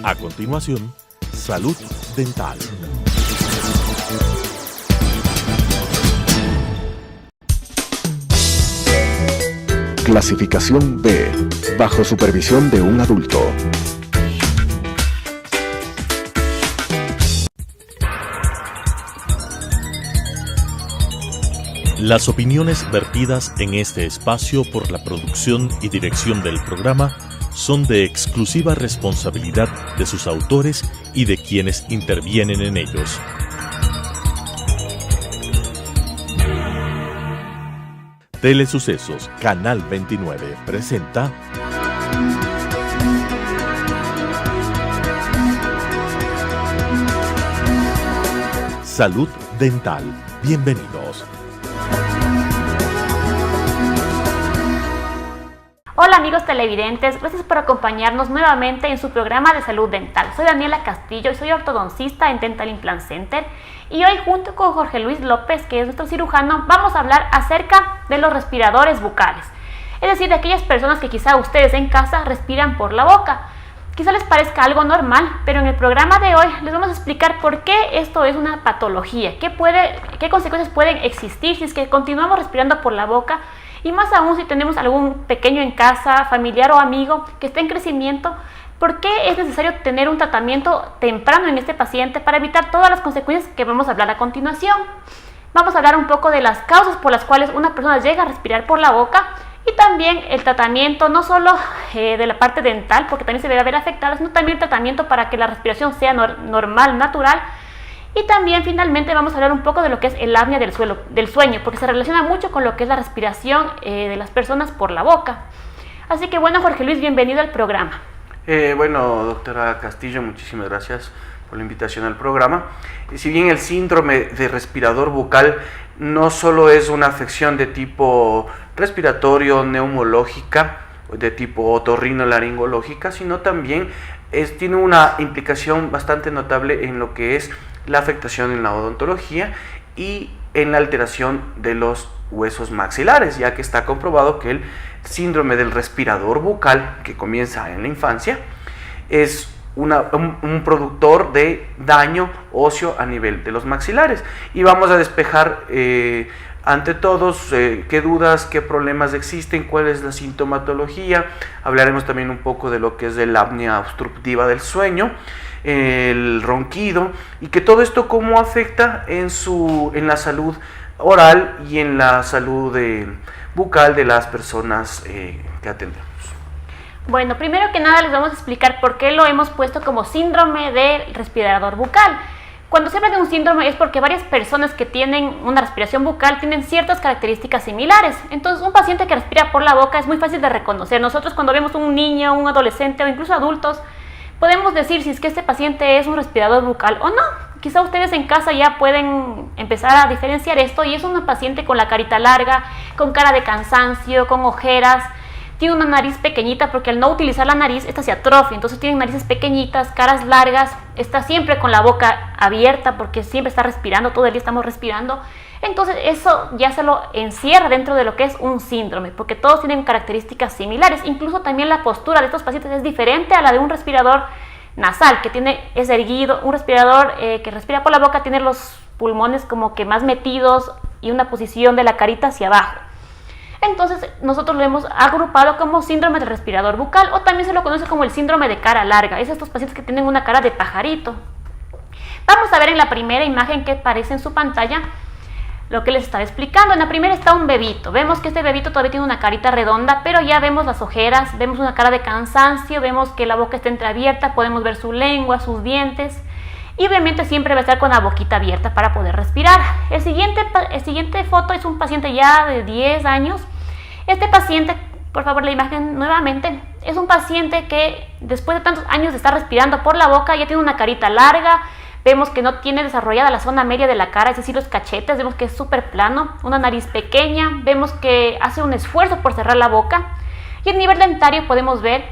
A continuación, Salud Dental. Clasificación B, bajo supervisión de un adulto. Las opiniones vertidas en este espacio por la producción y dirección del programa son de exclusiva responsabilidad de sus autores y de quienes intervienen en ellos. Telesucesos Canal 29 presenta Salud Dental. Bienvenidos. Hola amigos televidentes, gracias por acompañarnos nuevamente en su programa de salud dental. Soy Daniela Castillo y soy ortodoncista en Dental Implant Center y hoy junto con Jorge Luis López, que es nuestro cirujano, vamos a hablar acerca de los respiradores bucales. Es decir, de aquellas personas que quizá ustedes en casa respiran por la boca. Quizá les parezca algo normal, pero en el programa de hoy les vamos a explicar por qué esto es una patología, qué consecuencias pueden existir si es que continuamos respirando por la boca. Y más aún si tenemos algún pequeño en casa, familiar o amigo que esté en crecimiento, ¿por qué es necesario tener un tratamiento temprano en este paciente para evitar todas las consecuencias que vamos a hablar a continuación? Vamos a hablar un poco de las causas por las cuales una persona llega a respirar por la boca y también el tratamiento no solo de la parte dental, porque también se debe ver afectada, sino también el tratamiento para que la respiración sea normal, natural. Y también finalmente vamos a hablar un poco de lo que es el apnea del sueño, porque se relaciona mucho con lo que es la respiración de las personas por la boca. Así que bueno, Jorge Luis, bienvenido al programa. Bueno, doctora Castillo, muchísimas gracias por la invitación al programa. Si bien el síndrome de respirador bucal no solo es una afección de tipo respiratorio, neumológica, de tipo otorrinolaringológica, sino también tiene una implicación bastante notable en lo que es la afectación en la odontología y en la alteración de los huesos maxilares, ya que está comprobado que el síndrome del respirador bucal, que comienza en la infancia, es un productor de daño óseo a nivel de los maxilares. Y vamos a despejar ante todos qué dudas, qué problemas existen, cuál es la sintomatología. Hablaremos también un poco de lo que es la apnea obstructiva del sueño, el ronquido, y que todo esto cómo afecta en la salud oral y en la salud bucal de las personas que atendemos. Bueno, primero que nada les vamos a explicar por qué lo hemos puesto como síndrome del respirador bucal. Cuando se habla de un síndrome es porque varias personas que tienen una respiración bucal tienen ciertas características similares. Entonces, un paciente que respira por la boca es muy fácil de reconocer. Nosotros cuando vemos un niño, un adolescente o incluso adultos, podemos decir si es que este paciente es un respirador bucal o no. Quizá ustedes en casa ya pueden empezar a diferenciar esto y es un paciente con la carita larga, con cara de cansancio, con ojeras. Tiene una nariz pequeñita porque al no utilizar la nariz, esta se atrofia, entonces tienen narices pequeñitas, caras largas, está siempre con la boca abierta porque siempre está respirando, todo el día estamos respirando. Entonces eso ya se lo encierra dentro de lo que es un síndrome, porque todos tienen características similares. Incluso también la postura de estos pacientes es diferente a la de un respirador nasal, que es erguido. Un respirador que respira por la boca tiene los pulmones como que más metidos y una posición de la carita hacia abajo. Entonces nosotros lo hemos agrupado como síndrome del respirador bucal, o también se lo conoce como el síndrome de cara larga. Es estos pacientes que tienen una cara de pajarito. Vamos a ver en la primera imagen que aparece en su pantalla lo que les estaba explicando. En la primera está un bebito. Vemos que este bebito todavía tiene una carita redonda, pero ya vemos las ojeras, vemos una cara de cansancio, vemos que la boca está entreabierta, podemos ver su lengua, sus dientes. Y obviamente siempre va a estar con la boquita abierta para poder respirar. El siguiente foto es un paciente ya de 10 años. Este paciente, por favor la imagen nuevamente, es un paciente que después de tantos años de estar respirando por la boca ya tiene una carita larga. Vemos que no tiene desarrollada la zona media de la cara, es decir, los cachetes. Vemos que es súper plano, una nariz pequeña. Vemos que hace un esfuerzo por cerrar la boca. Y a nivel dentario podemos ver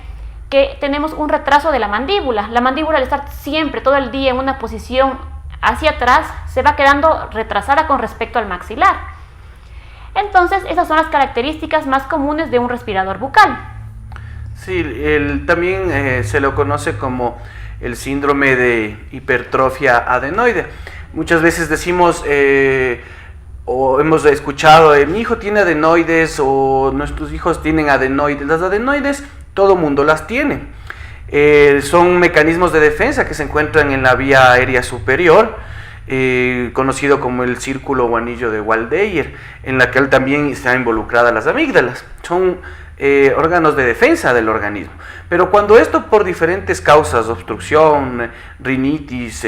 que tenemos un retraso de la mandíbula. La mandíbula, al estar siempre, todo el día en una posición hacia atrás, se va quedando retrasada con respecto al maxilar. Entonces, esas son las características más comunes de un respirador bucal. Sí, también se lo conoce como el síndrome de hipertrofia adenoide. Muchas veces decimos o hemos escuchado, mi hijo tiene adenoides o nuestros hijos tienen adenoides. Las adenoides todo mundo las tiene. Son mecanismos de defensa que se encuentran en la vía aérea superior, conocido como el círculo o anillo de Waldeyer, en la que también están involucradas las amígdalas. Son órganos de defensa del organismo. Pero cuando esto por diferentes causas, obstrucción, rinitis,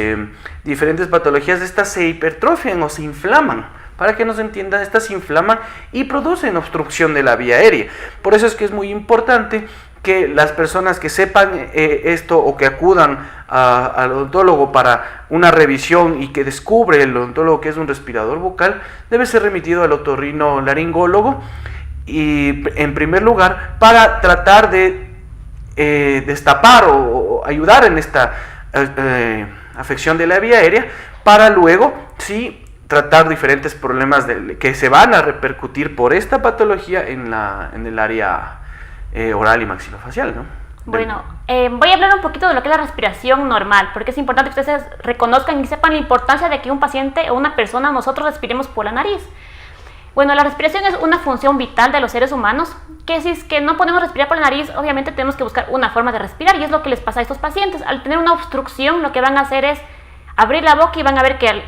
diferentes patologías, estas se hipertrofian o se inflaman. Para que nos entiendan, estas se inflaman y producen obstrucción de la vía aérea. Por eso es que es muy importante que las personas que sepan esto o que acudan al odontólogo para una revisión y que descubre el odontólogo que es un respirador bucal, debe ser remitido al otorrinolaringólogo y en primer lugar para tratar de destapar o ayudar en esta afección de la vía aérea, para luego sí tratar diferentes problemas que se van a repercutir por esta patología en el área oral y maxilofacial, ¿no? Bueno, voy a hablar un poquito de lo que es la respiración normal, porque es importante que ustedes reconozcan y sepan la importancia de que un paciente o una persona, nosotros respiremos por la nariz. Bueno, la respiración es una función vital de los seres humanos, que si es que no podemos respirar por la nariz, obviamente tenemos que buscar una forma de respirar, y es lo que les pasa a estos pacientes. Al tener una obstrucción, lo que van a hacer es abrir la boca y van a ver que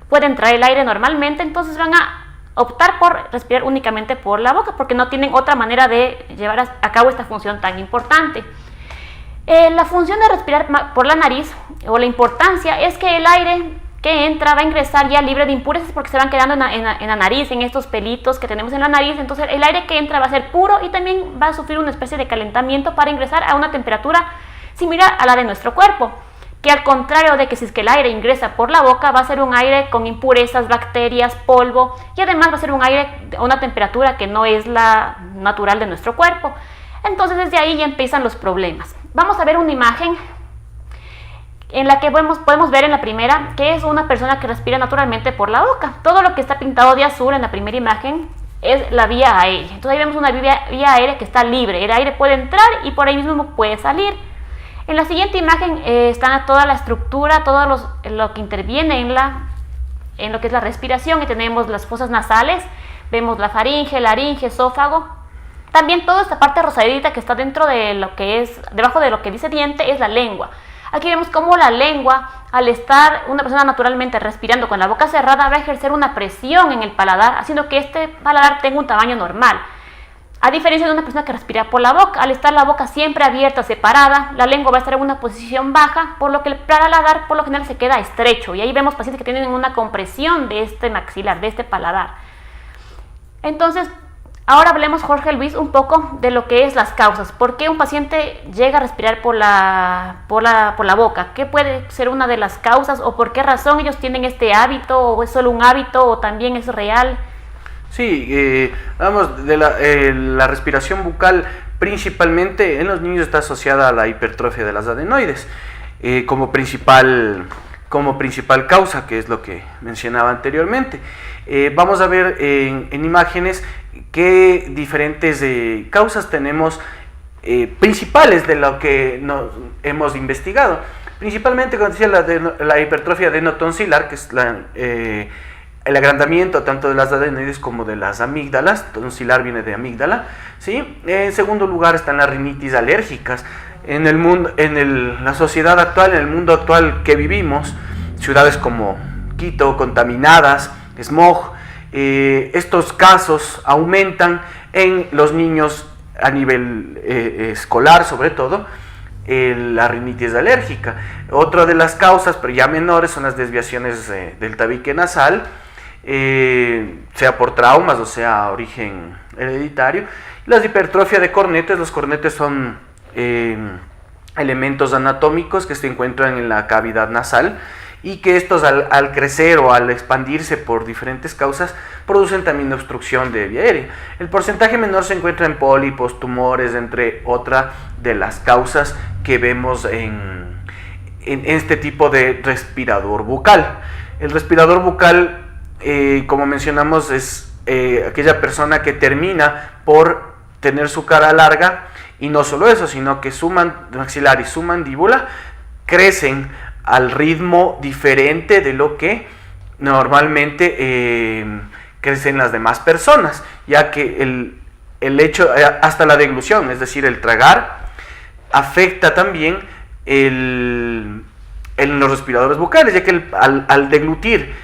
puede entrar el aire normalmente, entonces van a optar por respirar únicamente por la boca, porque no tienen otra manera de llevar a cabo esta función tan importante. La función de respirar por la nariz, o la importancia, es que el aire que entra va a ingresar ya libre de impurezas, porque se van quedando en la nariz, en estos pelitos que tenemos en la nariz. Entonces el aire que entra va a ser puro y también va a sufrir una especie de calentamiento para ingresar a una temperatura similar a la de nuestro cuerpo, que al contrario de que si es que el aire ingresa por la boca, va a ser un aire con impurezas, bacterias, polvo, y además va a ser un aire a una temperatura que no es la natural de nuestro cuerpo. Entonces desde ahí ya empiezan los problemas. Vamos a ver una imagen en la que podemos ver en la primera que es una persona que respira naturalmente por la boca. Todo lo que está pintado de azul en la primera imagen es la vía aérea. Entonces ahí vemos una vía aérea que está libre. El aire puede entrar y por ahí mismo puede salir. En la siguiente imagen está toda la estructura, todo lo que interviene en lo que es la respiración, y tenemos las fosas nasales, vemos la faringe, laringe, esófago. También toda esta parte rosadita que está debajo de lo que dice diente, es la lengua. Aquí vemos cómo la lengua, al estar una persona naturalmente respirando con la boca cerrada, va a ejercer una presión en el paladar, haciendo que este paladar tenga un tamaño normal. A diferencia de una persona que respira por la boca, al estar la boca siempre abierta, separada, la lengua va a estar en una posición baja, por lo que el paladar por lo general se queda estrecho. Y ahí vemos pacientes que tienen una compresión de este maxilar, de este paladar. Entonces, ahora hablemos, Jorge Luis, un poco de lo que es las causas. ¿Por qué un paciente llega a respirar por la boca? ¿Qué puede ser una de las causas o por qué razón ellos tienen este hábito, o es solo un hábito o también es real? Sí, hablamos de la respiración bucal. Principalmente en los niños está asociada a la hipertrofia de las adenoides como principal causa, que es lo que mencionaba anteriormente. Vamos a ver en imágenes qué diferentes causas tenemos principales de lo que hemos investigado. Principalmente, como decía, la hipertrofia adenotonsilar, que es el agrandamiento tanto de las adenoides como de las amígdalas. Tonsilar viene de amígdala, ¿sí? En segundo lugar están las rinitis alérgicas. En el mundo, la sociedad actual, en el mundo actual que vivimos, ciudades como Quito contaminadas, smog, estos casos aumentan en los niños a nivel escolar, sobre todo la rinitis alérgica. Otra de las causas, pero ya menores, son las desviaciones del tabique nasal, sea por traumas o sea origen hereditario. La hipertrofia de cornetes. Los cornetes son elementos anatómicos que se encuentran en la cavidad nasal y que estos al crecer o al expandirse por diferentes causas producen también obstrucción de vía aérea. El porcentaje menor se encuentra en pólipos, tumores, entre otras de las causas que vemos en este tipo de respirador bucal. El respirador bucal, como mencionamos, es aquella persona que termina por tener su cara larga Y no solo eso, sino que su maxilar y su mandíbula crecen al ritmo diferente de lo que normalmente crecen las demás personas, ya que el hecho, hasta la deglución, es decir, el tragar, afecta también en los respiradores bucales, ya que al deglutir,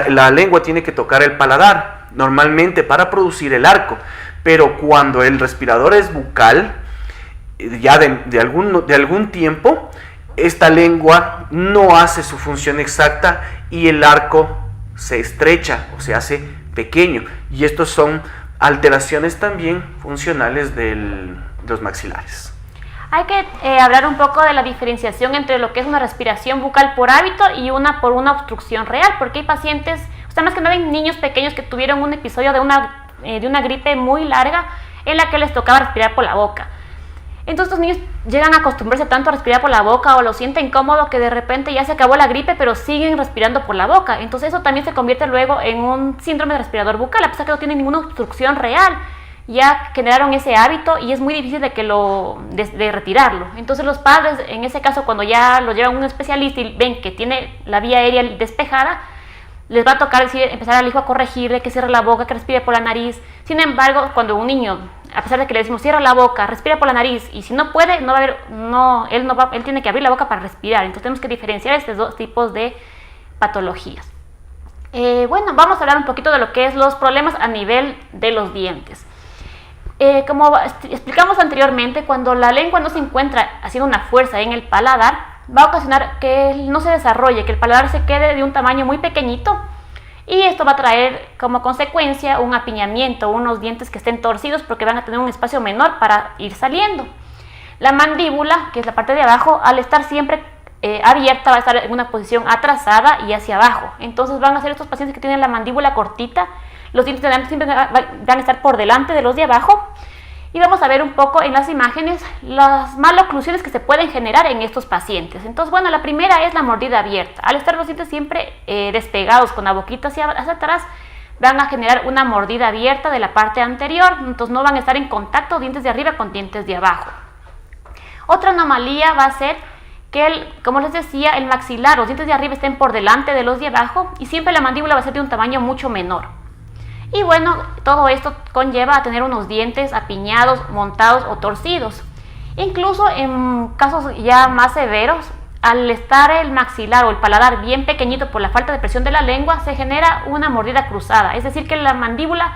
la lengua tiene que tocar el paladar, normalmente para producir el arco, pero cuando el respirador es bucal, ya de algún tiempo, esta lengua no hace su función exacta y el arco se estrecha o se hace pequeño, y estos son alteraciones también funcionales de los maxilares. Hay que hablar un poco de la diferenciación entre lo que es una respiración bucal por hábito y una por una obstrucción real, porque hay pacientes, o sea, más que nada hay niños pequeños que tuvieron un episodio de una gripe muy larga en la que les tocaba respirar por la boca. Entonces estos niños llegan a acostumbrarse tanto a respirar por la boca o lo sienten cómodo que de repente ya se acabó la gripe pero siguen respirando por la boca. Entonces eso también se convierte luego en un síndrome de respirador bucal, a pesar que no tienen ninguna obstrucción real. Ya generaron ese hábito y es muy difícil de retirarlo. Entonces los padres, en ese caso, cuando ya lo llevan a un especialista y ven que tiene la vía aérea despejada, les va a tocar empezar al hijo a corregirle que cierre la boca, que respire por la nariz. Sin embargo, cuando un niño, a pesar de que le decimos cierra la boca, respira por la nariz, y si no puede, él tiene que abrir la boca para respirar. Entonces tenemos que diferenciar estos dos tipos de patologías. Bueno, vamos a hablar un poquito de lo que es los problemas a nivel de los dientes. Como explicamos anteriormente, cuando la lengua no se encuentra haciendo una fuerza en el paladar, va a ocasionar que no se desarrolle, que el paladar se quede de un tamaño muy pequeñito, y esto va a traer como consecuencia un apiñamiento, unos dientes que estén torcidos porque van a tener un espacio menor para ir saliendo. La mandíbula, que es la parte de abajo, al estar siempre abierta, va a estar en una posición atrasada y hacia abajo. Entonces van a ser estos pacientes que tienen la mandíbula cortita, los dientes de adelante siempre van a estar por delante de los de abajo, y vamos a ver un poco en las imágenes las maloclusiones que se pueden generar en estos pacientes. Entonces, bueno, la primera es la mordida abierta. Al estar los dientes siempre despegados con la boquita hacia atrás, van a generar una mordida abierta de la parte anterior, entonces no van a estar en contacto dientes de arriba con dientes de abajo. Otra anomalía va a ser que, como les decía, el maxilar, los dientes de arriba estén por delante de los de abajo, y siempre la mandíbula va a ser de un tamaño mucho menor. Y bueno, todo esto conlleva a tener unos dientes apiñados, montados o torcidos. Incluso en casos ya más severos, al estar el maxilar o el paladar bien pequeñito por la falta de presión de la lengua, se genera una mordida cruzada. Es decir, que la mandíbula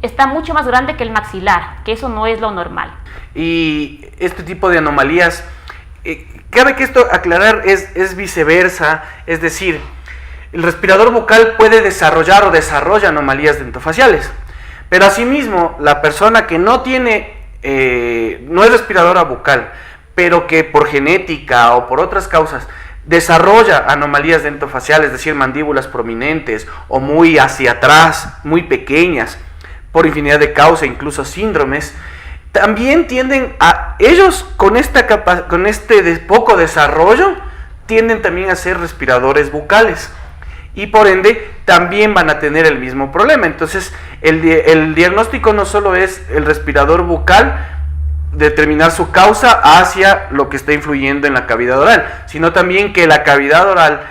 está mucho más grande que el maxilar, que eso no es lo normal. Y este tipo de anomalías, cabe que esto aclarar es viceversa, es decir, el respirador bucal puede desarrollar o desarrolla anomalías dentofaciales, pero asimismo la persona que no es respiradora bucal, pero que por genética o por otras causas desarrolla anomalías dentofaciales, es decir, mandíbulas prominentes o muy hacia atrás, muy pequeñas, por infinidad de causas, incluso síndromes, también tienden a, ellos con este poco desarrollo, tienden también a ser respiradores bucales. Y por ende también van a tener el mismo problema. Entonces el diagnóstico no solo es el respirador bucal, determinar su causa hacia lo que está influyendo en la cavidad oral, sino también que la cavidad oral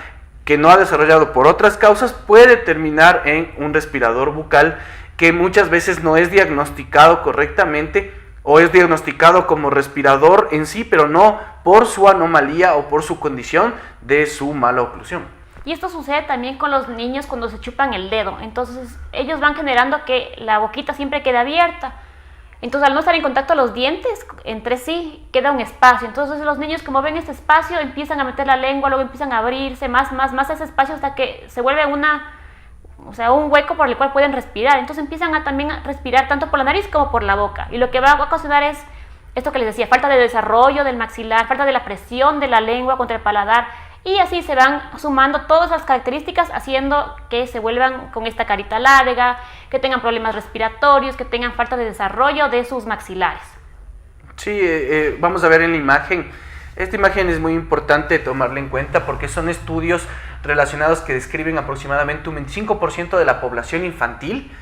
que no ha desarrollado por otras causas puede terminar en un respirador bucal que muchas veces no es diagnosticado correctamente, o es diagnosticado como respirador en sí, pero no por su anomalía o por su condición de su mala oclusión. Y esto sucede también con los niños cuando se chupan el dedo. Entonces ellos van generando que la boquita siempre quede abierta. Entonces al no estar en contacto los dientes entre sí, queda un espacio. Entonces los niños, como ven este espacio, empiezan a meter la lengua, luego empiezan a abrirse más ese espacio hasta que se vuelve un hueco por el cual pueden respirar. Entonces empiezan a también a respirar tanto por la nariz como por la boca. Y lo que va a ocasionar es esto que les decía, falta de desarrollo del maxilar, falta de la presión de la lengua contra el paladar. Y así se van sumando todas las características, haciendo que se vuelvan con esta carita larga, que tengan problemas respiratorios, que tengan falta de desarrollo de sus maxilares. Sí, vamos a ver en la imagen. Esta imagen es muy importante tomarla en cuenta porque son estudios relacionados que describen aproximadamente un 25% de la población infantil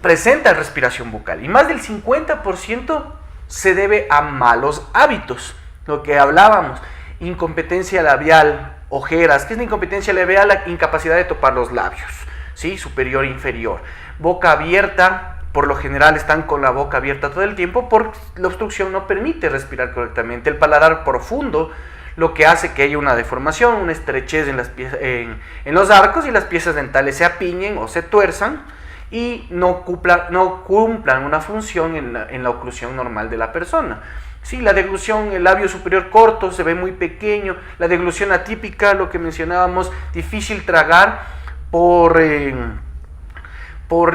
presenta respiración bucal y más del 50% se debe a malos hábitos, lo que hablábamos, incompetencia labial, ojeras. ¿Qué es la incompetencia labial? La incapacidad de topar los labios, ¿sí? Superior e inferior. Boca abierta, por lo general están con la boca abierta todo el tiempo porque la obstrucción no permite respirar correctamente. El paladar profundo, lo que hace que haya una deformación, una estrechez en los arcos, y las piezas dentales se apiñen o se tuerzan y no cumplan una función en la oclusión normal de la persona. Sí, la deglución, el labio superior corto, se ve muy pequeño. La deglución atípica, lo que mencionábamos, difícil tragar por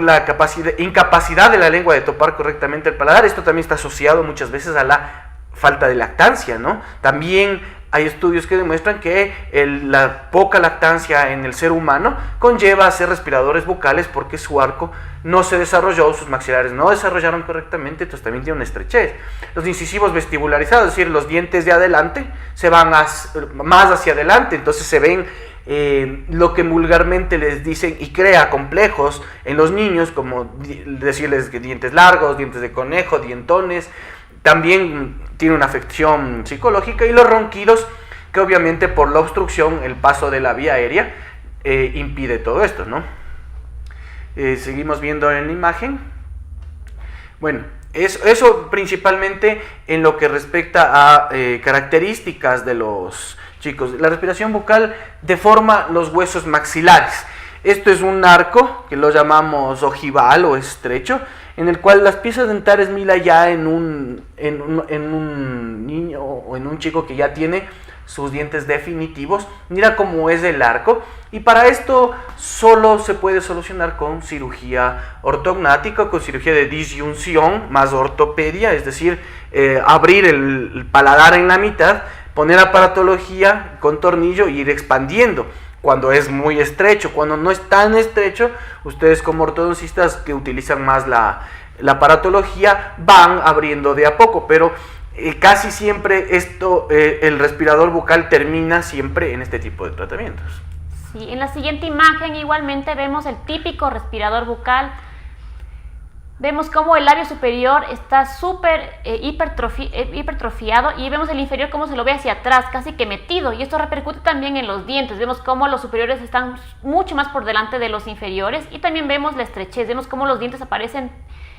la incapacidad de la lengua de topar correctamente el paladar. Esto también está asociado muchas veces a la falta de lactancia, ¿no? También hay estudios que demuestran que la poca lactancia en el ser humano conlleva a ser respiradores bucales porque su arco no se desarrolló, sus maxilares no desarrollaron correctamente, entonces también tiene una estrechez. Los incisivos vestibularizados, es decir, los dientes de adelante se van más hacia adelante, entonces se ven lo que vulgarmente les dicen y crea complejos en los niños, como decirles que dientes largos, dientes de conejo, dientones. También tiene una afección psicológica, y los ronquidos, que obviamente por la obstrucción, el paso de la vía aérea impide todo esto, ¿no? Seguimos viendo en la imagen. Bueno, eso principalmente en lo que respecta a características de los chicos. La respiración bucal deforma los huesos maxilares. Esto es un arco que lo llamamos ojival o estrecho, en el cual las piezas dentales, mira, ya en un niño o en un chico que ya tiene sus dientes definitivos, mira cómo es el arco, y para esto solo se puede solucionar con cirugía ortognática, con cirugía de disyunción más ortopedia, es decir, abrir el paladar en la mitad, poner aparatología con tornillo y ir expandiendo. Cuando es muy estrecho, cuando no es tan estrecho, ustedes como ortodoncistas que utilizan más la aparatología van abriendo de a poco, pero casi siempre el respirador bucal termina siempre en este tipo de tratamientos. Sí, en la siguiente imagen igualmente vemos el típico respirador bucal. Vemos cómo el labio superior está súper hipertrofiado, y vemos el inferior cómo se lo ve hacia atrás, casi que metido, y esto repercute también en los dientes. Vemos cómo los superiores están mucho más por delante de los inferiores, y también vemos la estrechez. Vemos cómo los dientes aparecen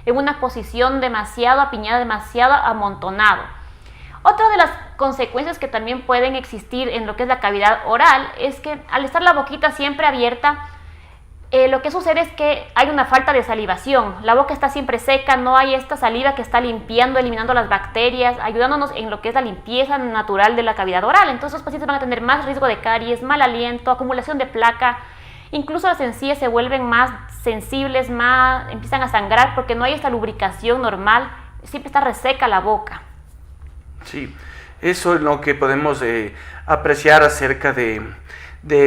en una posición demasiado apiñada, demasiado amontonado. Otra de las consecuencias que también pueden existir en lo que es la cavidad oral es que al estar la boquita siempre abierta, lo que sucede es que hay una falta de salivación. La boca está siempre seca, no hay esta saliva que está limpiando, eliminando las bacterias, ayudándonos en lo que es la limpieza natural de la cavidad oral. Entonces los pacientes van a tener más riesgo de caries, mal aliento, acumulación de placa. Incluso las encías se vuelven más sensibles, empiezan a sangrar porque no hay esta lubricación normal, siempre está reseca la boca. Sí, eso es lo que podemos apreciar acerca de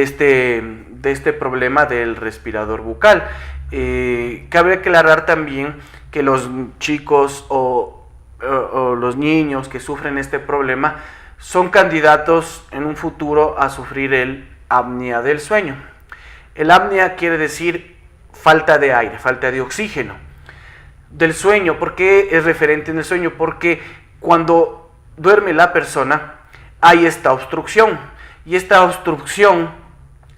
este problema del respirador bucal. Cabe aclarar también que los chicos o los niños que sufren este problema son candidatos en un futuro a sufrir el apnea del sueño. El apnea quiere decir falta de aire, falta de oxígeno. Del sueño, ¿por qué es referente en el sueño? Porque cuando duerme la persona hay esta obstrucción, y esta obstrucción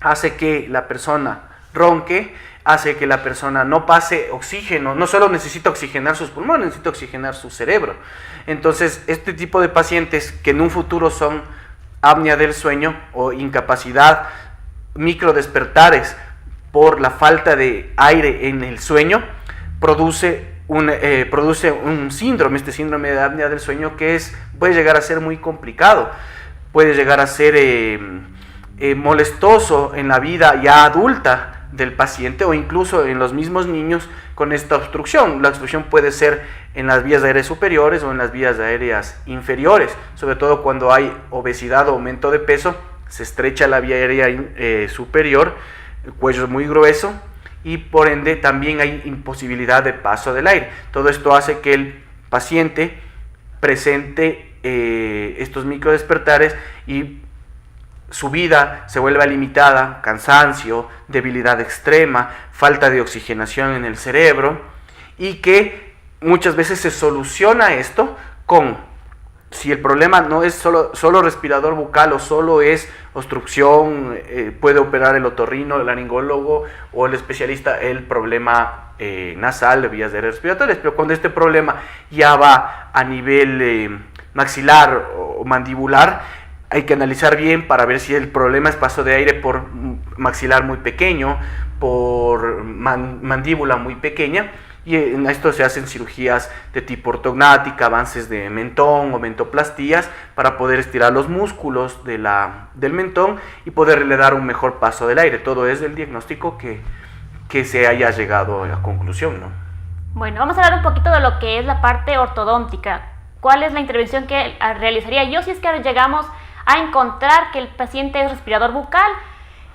hace que la persona ronque, hace que la persona no pase oxígeno. No solo necesita oxigenar sus pulmones, necesita oxigenar su cerebro. Entonces, este tipo de pacientes que en un futuro son apnea del sueño o incapacidad, microdespertares por la falta de aire en el sueño, produce un síndrome, este síndrome de apnea del sueño, que puede llegar a ser muy complicado, puede llegar a ser molestoso en la vida ya adulta del paciente, o incluso en los mismos niños con esta obstrucción. La obstrucción puede ser en las vías aéreas superiores o en las vías aéreas inferiores, sobre todo cuando hay obesidad o aumento de peso, se estrecha la vía aérea superior, el cuello es muy grueso y por ende también hay imposibilidad de paso del aire. Todo esto hace que el paciente presente estos microdespertares y su vida se vuelva limitada, cansancio, debilidad extrema, falta de oxigenación en el cerebro, y que muchas veces se soluciona esto si el problema no es solo respirador bucal o solo es obstrucción, puede operar el otorrino, el laringólogo o el especialista el problema nasal de vías aéreas respiratorias. Pero cuando este problema ya va a nivel maxilar o mandibular, hay que analizar bien para ver si el problema es paso de aire por maxilar muy pequeño, por mandíbula muy pequeña, y en esto se hacen cirugías de tipo ortognática, avances de mentón o mentoplastías para poder estirar los músculos del mentón y poderle dar un mejor paso del aire. Todo es el diagnóstico que se haya llegado a la conclusión, ¿no? Bueno, vamos a hablar un poquito de lo que es la parte ortodóntica. ¿Cuál es la intervención que realizaría yo si es que llegamos a encontrar que el paciente es respirador bucal?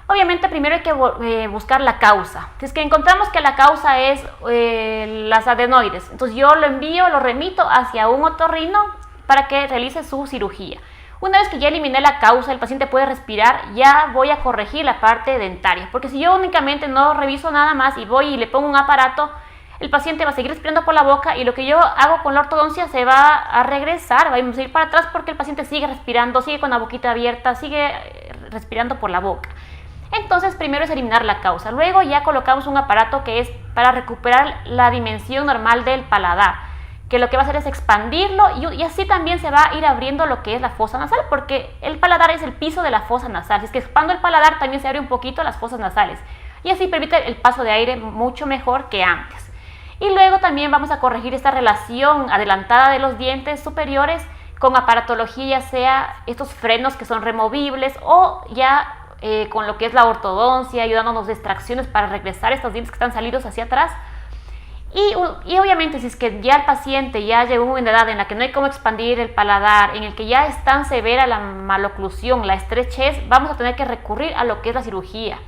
Obviamente primero hay que buscar la causa. Si es que encontramos que la causa es las adenoides, entonces yo lo remito hacia un otorrino para que realice su cirugía. Una vez que ya eliminé la causa, el paciente puede respirar, ya voy a corregir la parte dentaria, porque si yo únicamente no reviso nada más y voy y le pongo un aparato, el paciente va a seguir respirando por la boca y lo que yo hago con la ortodoncia se va a regresar, va a ir para atrás porque el paciente sigue respirando, sigue con la boquita abierta, sigue respirando por la boca. Entonces primero es eliminar la causa, luego ya colocamos un aparato que es para recuperar la dimensión normal del paladar, que lo que va a hacer es expandirlo y así también se va a ir abriendo lo que es la fosa nasal, porque el paladar es el piso de la fosa nasal. Si es que expando el paladar también se abre un poquito las fosas nasales y así permite el paso de aire mucho mejor que antes. Y luego también vamos a corregir esta relación adelantada de los dientes superiores con aparatología, ya sea estos frenos que son removibles o ya con lo que es la ortodoncia, ayudándonos de extracciones para regresar estos dientes que están salidos hacia atrás. Y obviamente si es que ya el paciente ya llegó a una edad en la que no hay cómo expandir el paladar, en el que ya es tan severa la maloclusión, la estrechez, vamos a tener que recurrir a lo que es la cirugía.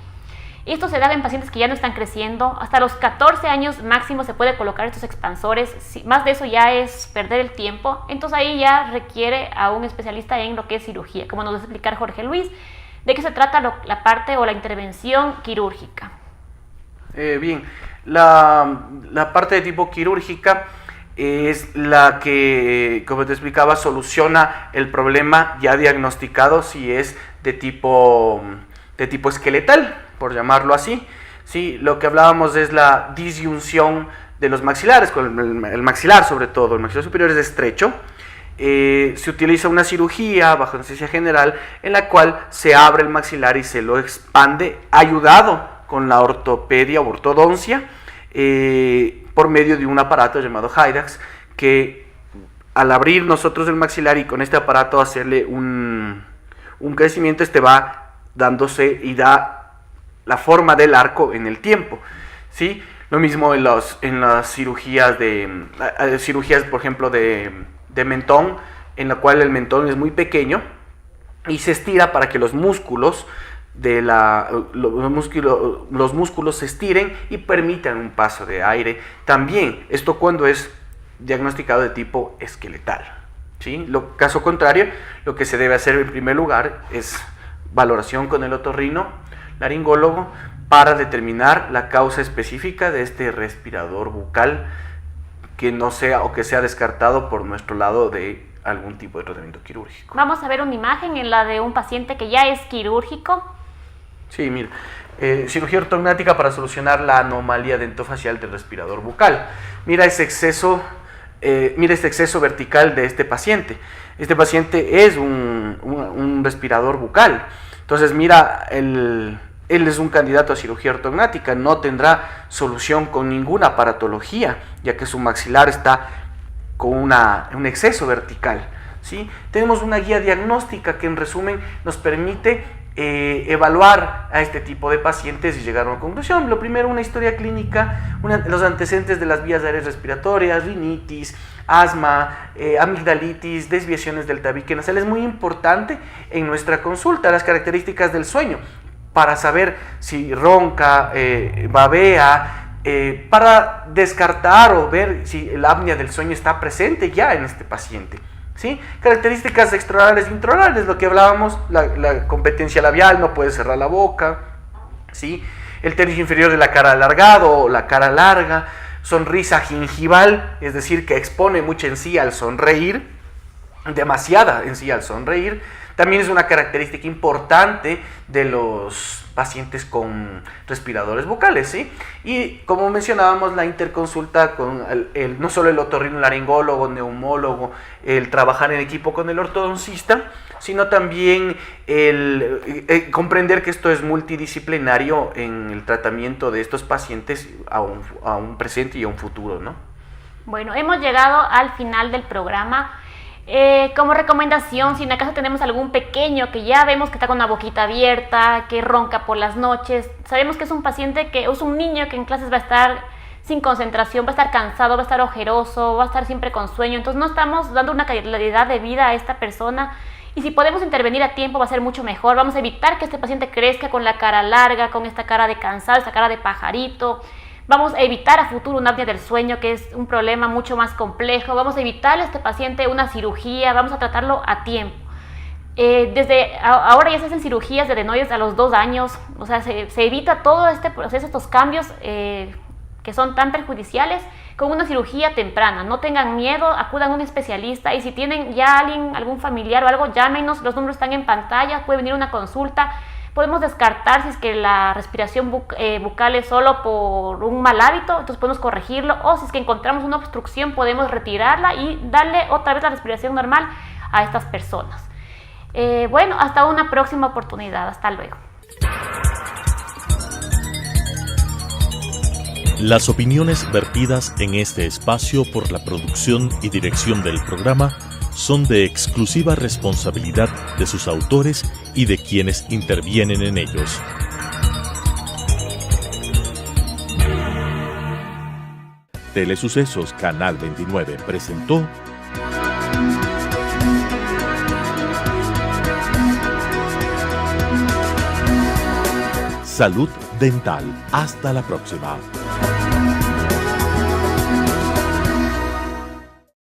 Y esto se da en pacientes que ya no están creciendo. Hasta los 14 años máximo se puede colocar estos expansores. Si más de eso ya es perder el tiempo. Entonces ahí ya requiere a un especialista en lo que es cirugía, como nos va a explicar Jorge Luis. ¿De qué se trata la parte o la intervención quirúrgica? Bien, la parte de tipo quirúrgica es la que, como te explicaba, soluciona el problema ya diagnosticado si es de tipo esqueletal, por llamarlo así. Sí, lo que hablábamos es la disyunción de los maxilares, con el maxilar sobre todo, el maxilar superior es estrecho. Se utiliza una cirugía bajo anestesia general en la cual se abre el maxilar y se lo expande, ayudado con la ortopedia o ortodoncia, por medio de un aparato llamado Hydax, que al abrir nosotros el maxilar y con este aparato hacerle un crecimiento, va dándose y da la forma del arco en el tiempo, ¿sí? Lo mismo en las cirugías, por ejemplo, de mentón, en la cual el mentón es muy pequeño y se estira para que los músculos los músculos se estiren y permitan un paso de aire. También esto cuando es diagnosticado de tipo esqueletal, ¿sí? Caso contrario, lo que se debe hacer en primer lugar es valoración con el otorrino laringólogo para determinar la causa específica de este respirador bucal, que no sea o que sea descartado por nuestro lado de algún tipo de tratamiento quirúrgico. Vamos a ver una imagen en la de un paciente que ya es quirúrgico. Sí, mira, cirugía ortognática para solucionar la anomalía dentofacial del respirador bucal. Mira este exceso vertical de este paciente. Este paciente es un respirador bucal. Entonces, mira, él es un candidato a cirugía ortognática, no tendrá solución con ninguna aparatología, ya que su maxilar está con un exceso vertical, ¿sí? Tenemos una guía diagnóstica que en resumen nos permite evaluar a este tipo de pacientes y llegar a una conclusión. Lo primero, una historia clínica, los antecedentes de las vías aéreas respiratorias, rinitis, asma, amigdalitis, desviaciones del tabique nasal. Es muy importante en nuestra consulta las características del sueño para saber si ronca, babea, para descartar o ver si la apnea del sueño está presente ya en este paciente, ¿sí? Características extraorales e intraorales, lo que hablábamos, la competencia labial, no puede cerrar la boca, ¿sí? El tercio inferior de la cara alargado o la cara larga, sonrisa gingival, es decir, que expone mucha encía al sonreír, demasiada en sí al sonreír. También es una característica importante de los pacientes con respiradores bucales, ¿sí? Y como mencionábamos, la interconsulta con no solo el otorrinolaringólogo, neumólogo, el trabajar en equipo con el ortodoncista, sino también el comprender que esto es multidisciplinario en el tratamiento de estos pacientes a un presente y a un futuro, ¿no? Bueno, hemos llegado al final del programa. Como recomendación, si en acaso tenemos algún pequeño que ya vemos que está con la boquita abierta, que ronca por las noches, sabemos que es un paciente que es un niño que en clases va a estar sin concentración, va a estar cansado, va a estar ojeroso, va a estar siempre con sueño, entonces no estamos dando una calidad de vida a esta persona, y si podemos intervenir a tiempo va a ser mucho mejor. Vamos a evitar que este paciente crezca con la cara larga, con esta cara de cansado, esta cara de pajarito. Vamos a evitar a futuro una apnea del sueño, que es un problema mucho más complejo. Vamos a evitarle a este paciente una cirugía, vamos a tratarlo a tiempo. Desde ahora ya se hacen cirugías de adenoides a los 2 años, o sea, se evita todo este proceso, estos cambios que son tan perjudiciales con una cirugía temprana. No tengan miedo, acudan a un especialista, y si tienen ya algún familiar o algo, llámenos, los números están en pantalla, puede venir una consulta. Podemos descartar si es que la respiración bucal es solo por un mal hábito, entonces podemos corregirlo, o si es que encontramos una obstrucción podemos retirarla y darle otra vez la respiración normal a estas personas. Bueno, hasta una próxima oportunidad. Hasta luego. Las opiniones vertidas en este espacio por la producción y dirección del programa son de exclusiva responsabilidad de sus autores y de quienes intervienen en ellos. Telesucesos Canal 29 presentó Salud Dental. Hasta la próxima.